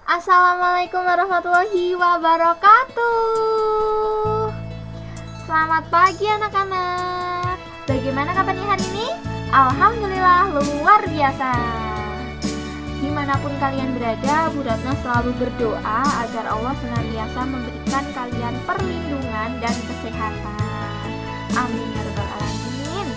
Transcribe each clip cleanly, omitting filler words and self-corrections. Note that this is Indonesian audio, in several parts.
Assalamualaikum warahmatullahi wabarakatuh. Selamat pagi anak-anak. Bagaimana kabarnya hari ini? Alhamdulillah luar biasa. Dimanapun kalian berada, Bu Ratna selalu berdoa agar Allah senantiasa memberikan kalian perlindungan dan kesehatan. Amin ya rabbal alamin.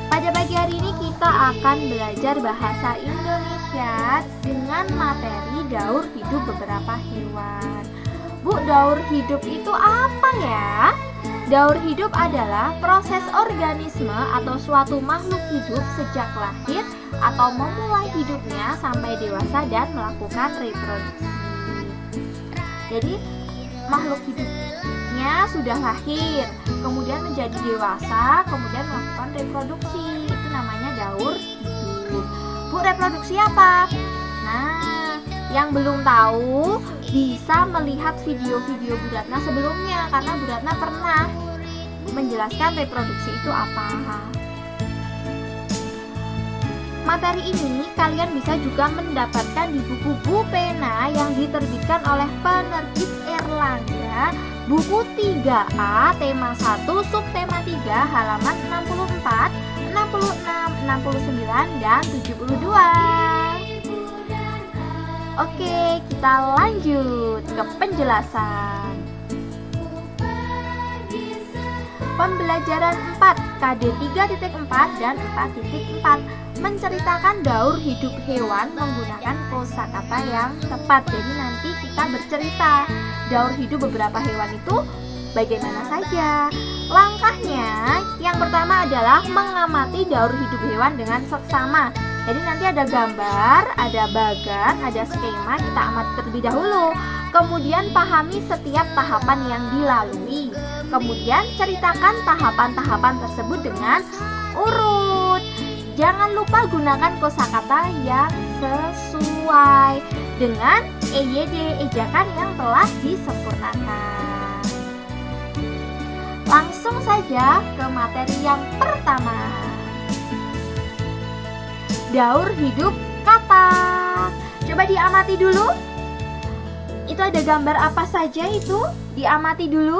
Pada pagi hari ini kita akan belajar bahasa Indonesia dengan materi daur hidup beberapa hewan. Bu, daur hidup itu apa ya? Daur hidup adalah proses organisme atau suatu makhluk hidup sejak lahir atau memulai hidupnya sampai dewasa dan melakukan reproduksi. Jadi makhluk hidupnya sudah lahir, kemudian menjadi dewasa, kemudian melakukan reproduksi. Itu namanya daur hidup. Bu, reproduksi apa? Nah, yang belum tahu bisa melihat video-video Bu Ratna sebelumnya, karena Bu Ratna pernah menjelaskan reproduksi itu apa. Materi ini kalian bisa juga mendapatkan di buku pena yang diterbitkan oleh penerbit Erlangga, buku 3A, tema 1, subtema 3, halaman 64, 66, 69, dan 72. Oke, kita lanjut ke penjelasan. Pembelajaran 4, KD 3.4 dan 4.4 menceritakan daur hidup hewan menggunakan kosakata yang tepat. Jadi nanti kita bercerita daur hidup beberapa hewan itu bagaimana saja. Langkahnya yang pertama adalah mengamati daur hidup hewan dengan seksama. Jadi nanti ada gambar, ada bagan, ada skema, kita amati terlebih dahulu. Kemudian pahami setiap tahapan yang dilalui. Kemudian ceritakan tahapan-tahapan tersebut dengan urut. Jangan lupa gunakan kosakata yang sesuai dengan EYD, ejakan yang telah disempurnakan. Langsung saja ke materi yang pertama. Daur hidup katak. Coba diamati dulu. Itu ada gambar apa saja itu? Diamati dulu.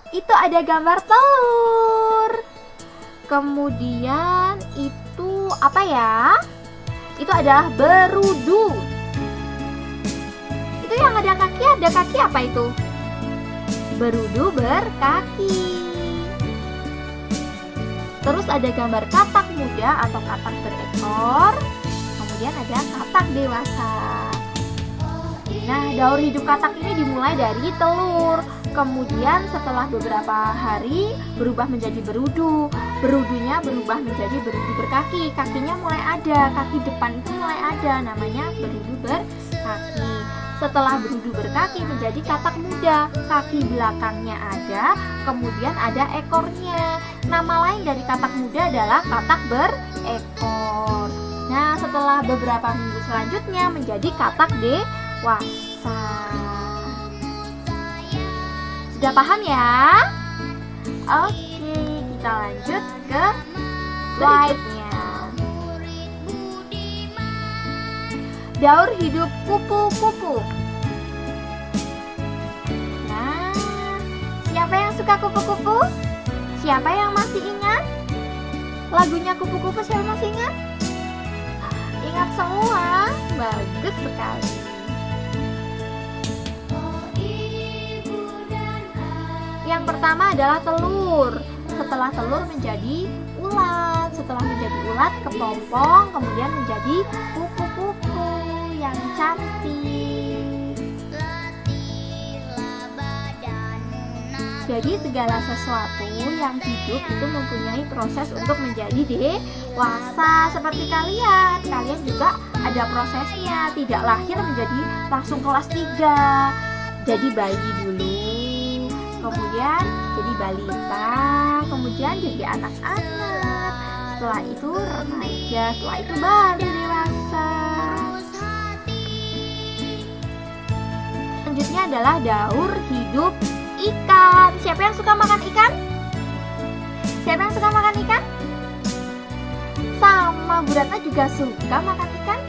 Itu ada gambar telur. Kemudian itu apa ya? Itu adalah berudu. Itu yang ada kaki apa itu? Berudu berkaki. Terus ada gambar katak muda atau katak berekor. Kemudian ada katak dewasa. Nah, daur hidup katak ini dimulai dari telur. Kemudian setelah beberapa hari berubah menjadi berudu. Berudunya berubah menjadi berudu berkaki. Kakinya mulai ada, kaki depan itu mulai ada, namanya berudu berkaki. Setelah berudu berkaki menjadi katak muda, kaki belakangnya ada, kemudian ada ekornya. Nama lain dari katak muda adalah katak berekor. Nah, setelah beberapa minggu selanjutnya menjadi katak dewasa. Sudah paham ya? Oke, kita lanjut ke slide-nya. Daur hidup kupu-kupu. Nah, siapa yang suka kupu-kupu? Siapa yang masih ingat? Lagunya kupu-kupu siapa masih ingat? Ingat semua? Bagus sekali. Yang pertama adalah telur. Setelah telur menjadi ulat. Setelah menjadi ulat kepompong, kemudian menjadi kupu-kupu yang cantik. Jadi segala sesuatu yang hidup itu mempunyai proses untuk menjadi dewasa. Seperti kalian juga ada prosesnya. Tidak lahir menjadi langsung kelas 3. Jadi bayi dulu, kemudian jadi balita, kemudian jadi anak-anak, setelah itu remaja, setelah itu baru dewasa. Selanjutnya adalah daur hidup ikan. Siapa yang suka makan ikan? Siapa yang suka makan ikan? Sama Bu Ratna juga suka makan ikan.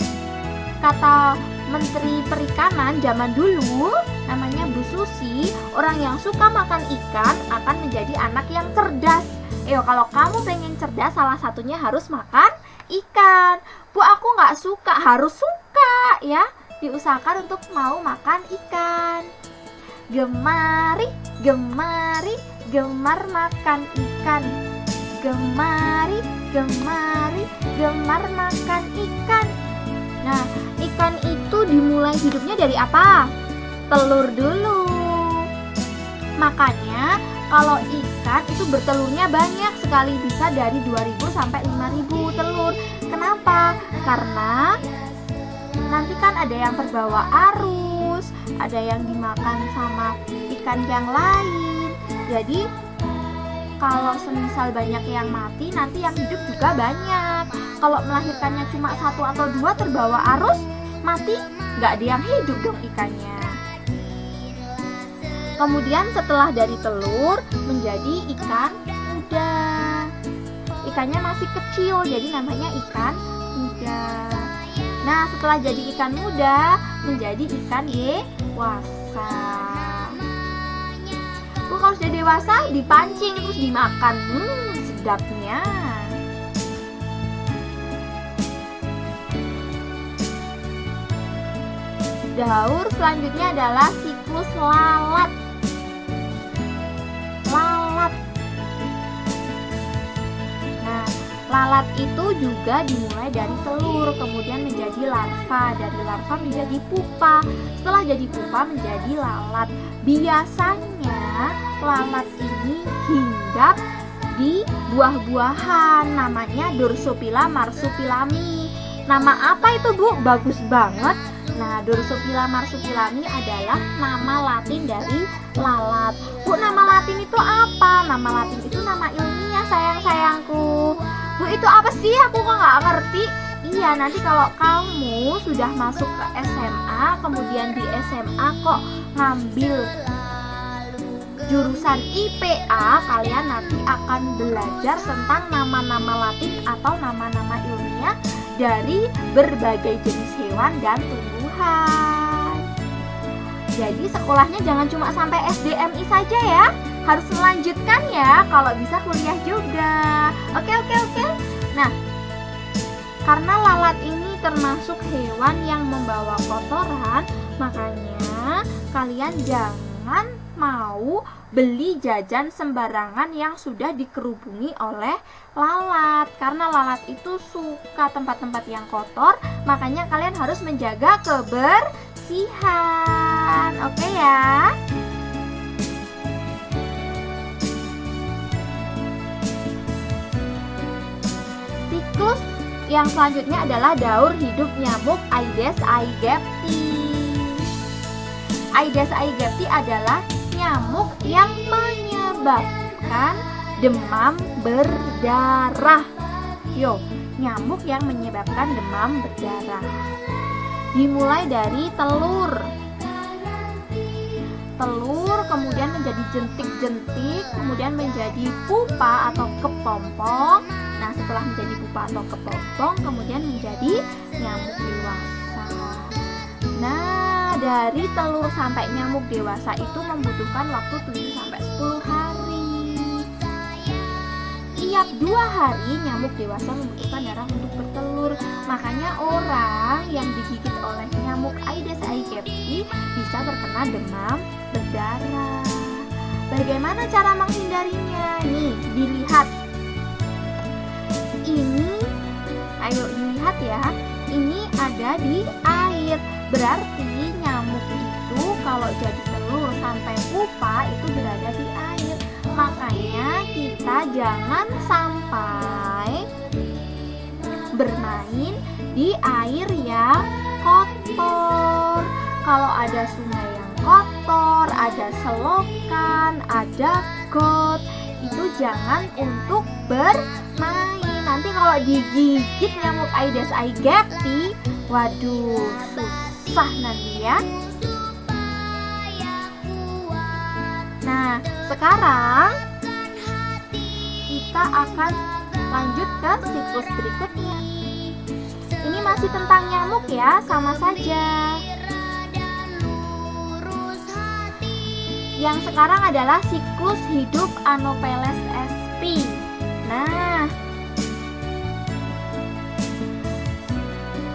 Kata Menteri Perikanan zaman dulu, namanya Bu Susi, orang yang suka makan ikan akan menjadi anak yang cerdas. Kalau kamu pengen cerdas, salah satunya harus makan ikan. Bu, aku nggak suka. Harus suka ya. Diusahakan untuk mau makan ikan. Gemari, gemari, gemar makan ikan. Gemari, gemari, gemar makan ikan. Nah, ikan itu dimulai hidupnya dari apa? Telur dulu. Makanya kalau ikan itu bertelurnya banyak sekali, bisa dari 2000 sampai 5000 telur. Kenapa? Karena nanti kan ada yang terbawa arus, ada yang dimakan sama ikan yang lain. Jadi kalau semisal banyak yang mati, nanti yang hidup juga banyak. Kalau melahirkannya cuma 1 atau 2 terbawa arus, mati, nggak ada yang hidup dong ikannya. Kemudian setelah dari telur menjadi ikan muda. Ikannya masih kecil, jadi namanya ikan muda. Nah, setelah jadi ikan muda menjadi ikan dewasa. Kalau sudah dewasa dipancing terus dimakan. Sedapnya. Daur selanjutnya adalah siklus lalat. Lalat. Nah, lalat itu juga dimulai dari telur, kemudian menjadi larva, dari larva menjadi pupa, setelah jadi pupa menjadi lalat. Biasanya lalat ini hinggap di buah-buahan, namanya Drosophila marsupilami. Nama apa itu, Bu? Bagus banget. Nah, Drosophila marsupilami adalah nama latin dari lalat. Bu, nama latin itu apa? Nama latin itu nama ilmiah, sayang-sayangku. Bu, itu apa sih? Aku kok nggak ngerti. Iya, nanti kalau kamu sudah masuk ke SMA, kemudian di SMA kok ngambil jurusan IPA, kalian nanti akan belajar tentang nama-nama latin atau nama-nama ilmiah dari berbagai jenis hewan dan tumbuhan. Jadi sekolahnya jangan cuma sampai SDMI saja ya, harus melanjutkan ya, kalau bisa kuliah juga. Oke. Nah, karena lalat ini termasuk hewan yang membawa kotoran, makanya kalian jangan mau beli jajan sembarangan yang sudah dikerubungi oleh lalat. Karena lalat itu suka tempat-tempat yang kotor, makanya kalian harus menjaga kebersihan. Oke ya. Siklus yang selanjutnya adalah daur hidup nyamuk Aedes aegypti. Aedes aegypti adalah nyamuk yang menyebabkan demam berdarah. Nyamuk yang menyebabkan demam berdarah. Dimulai dari telur, kemudian menjadi jentik-jentik, kemudian menjadi pupa atau kepompong. Nah, setelah menjadi pupa atau kepompong, kemudian menjadi nyamuk dewasa. Nah, dari telur sampai nyamuk dewasa itu membutuhkan waktu 7-10 hari. Tiap 2 hari nyamuk dewasa membutuhkan darah untuk bertelur. Makanya orang yang digigit oleh nyamuk Aedes aegypti bisa terkena demam berdarah. Bagaimana cara menghindarinya? Nih, dilihat. Ini, ayo dilihat ya. Ini ada di air. Berarti nyamuk itu kalau jadi telur sampai pupa itu berada di air. Makanya kita jangan sampai bermain di air yang kotor. Kalau ada sungai yang kotor, ada selokan, ada got, itu jangan untuk bermain. Nanti kalau digigit nyamuk Aedes aegypti, waduh, susah nanti ya. Nah, sekarang kita akan lanjut ke siklus berikutnya. masih tentang nyamuk ya, sama saja. Yang sekarang adalah siklus hidup Anopheles sp. Nah,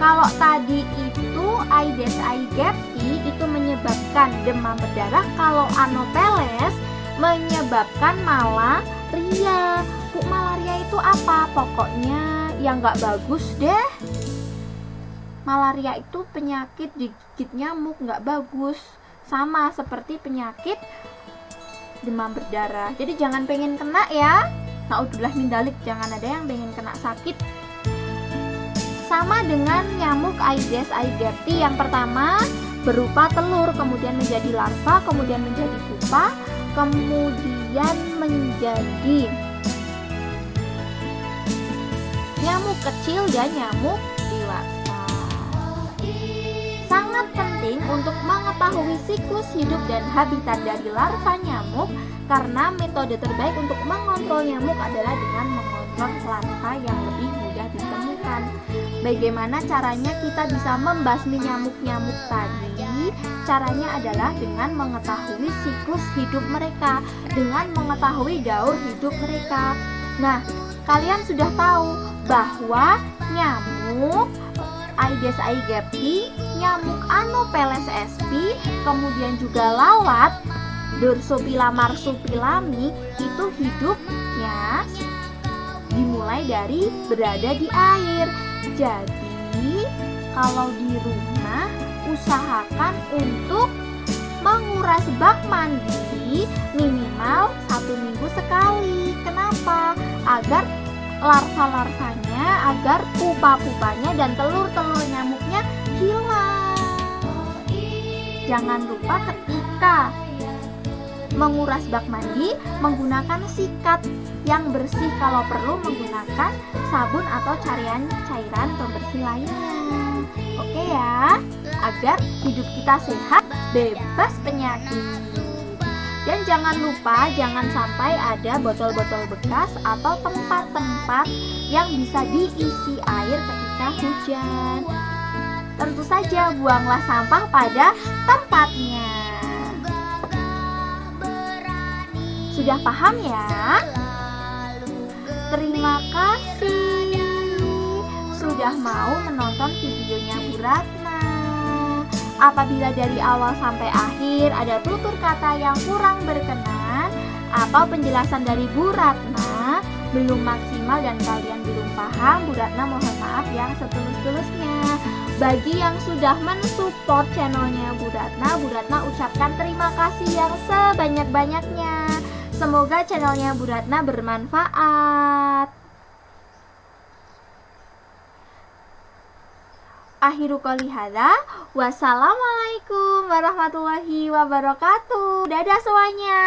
kalau tadi itu Aedes aegypti itu menyebabkan demam berdarah, kalau Anopheles menyebabkan malaria. Bu, malaria itu apa? Pokoknya yang nggak bagus deh. Malaria itu penyakit digigit nyamuk, nggak bagus. Sama seperti penyakit demam berdarah. Jadi jangan pengen kena ya. Naudzubillah min dzalik, jangan ada yang pengen kena sakit. Sama dengan nyamuk Aedes aegypti, yang pertama berupa telur, kemudian menjadi larva, kemudian menjadi pupa, kemudian menjadi nyamuk kecil dan nyamuk dewasa. Sangat penting untuk mengetahui siklus hidup dan habitat dari larva nyamuk, karena metode terbaik untuk mengontrol nyamuk adalah dengan mengontrol larva yang lebih mudah ditemukan. Bagaimana caranya kita bisa membasmi nyamuk-nyamuk tadi? Caranya adalah dengan mengetahui siklus hidup mereka, dengan mengetahui daur hidup mereka. Nah, kalian sudah tahu bahwa nyamuk Aedes aegypti, nyamuk Anopheles sp, kemudian juga lalat Drosophila marsupilami itu hidupnya dimulai dari berada di air. Jadi kalau di rumah usahakan untuk menguras bak mandi minimal 1 minggu sekali. Kenapa? Agar larva-larvanya, agar pupa-pupanya dan telur-telur nyamuknya hilang. Jangan lupa ketika menguras bak mandi menggunakan sikat yang bersih, kalau perlu menggunakan sabun atau cairan pembersih lainnya. Oke ya, agar hidup kita sehat, bebas penyakit. Dan jangan lupa, jangan sampai ada botol-botol bekas atau tempat-tempat yang bisa diisi air ketika hujan. Tentu saja buanglah sampah pada tempatnya. Sudah paham ya? Terima kasih sudah mau menonton videonya Bu Ratna. Apabila dari awal sampai akhir ada tutur kata yang kurang berkenan atau penjelasan dari Bu Ratna belum maksimal dan kalian belum paham, Bu Ratna mohon maaf yang setulus-tulusnya. Bagi yang sudah mensupport channelnya Bu Ratna ucapkan terima kasih yang sebanyak-banyaknya. Semoga channelnya Bu Ratna bermanfaat. Akhiru qouli hadza, wassalamualaikum warahmatullahi wabarakatuh. Dadah semuanya.